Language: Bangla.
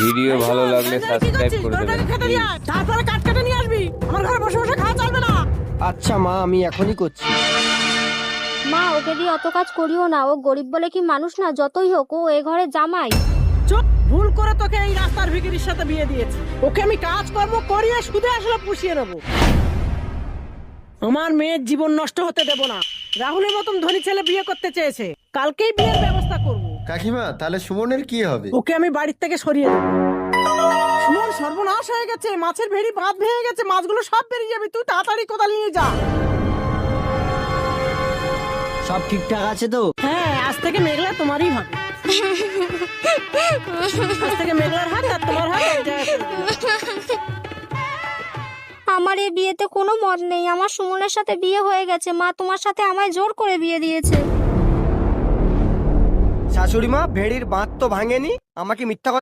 ভিডিও ভালো লাগলে সাবস্ক্রাইব করে দেবেন please। তারপরে কাট কেটে নিয়ে আসবি, আমার ঘরে বসে বসে খাওয়া চলবে না। আচ্ছা মা, আমি এখনই করছি। মা, ওকে দিয়ে অত কাজ করিও না। ও গরিব বলে কি মানুষ না? যতই হোক ও এ ঘরে জামাই। চুপ, ভুল করে তোকে এই রাস্তার ভিখিরির সাথে বিয়ে দিয়েছি। ওকে আমি কাজ কর্ম করিয়ে সুদে আসলে পুষিয়ে নেবো। আমার মেয়ের জীবন নষ্ট হতে দেব না। রাহুলের মতন ধনী ছেলে বিয়ে করতে চেয়েছে, কালকেই বিয়ের ব্যবস্থা করব। কাকিমা, তাহলে সুমনের কি হবে? ওকে আমি বাড়ির থেকে সরিয়ে দেবো। সুমন সর্বনাশ হয়ে গেছে, মাছের ভেড়ি বাঁধ ভেঙে গেছে, মাছগুলো সব বেরিয়ে যাবে। তুই তাড়াতাড়ি কোদাল নিয়ে যা। সব ঠিকঠাক আছে তো? হ্যাঁ, আজ থেকে মেঘলা তোমারই হবে। আজ থেকে মেঘলার হাত আর তোমার হাত এক জায়গায় করে দিলাম। আমার এই বিয়েতে কোনো মত নেই। আমার সুমনের সাথে বিয়ে হয়ে গেছে। মা তোমার সাথে আমায় জোর করে বিয়ে দিয়েছে। শাশুড়ি মা, ভেড়ির বাঁধ তো ভাঙেনি, আমাকে মিথ্যা কথা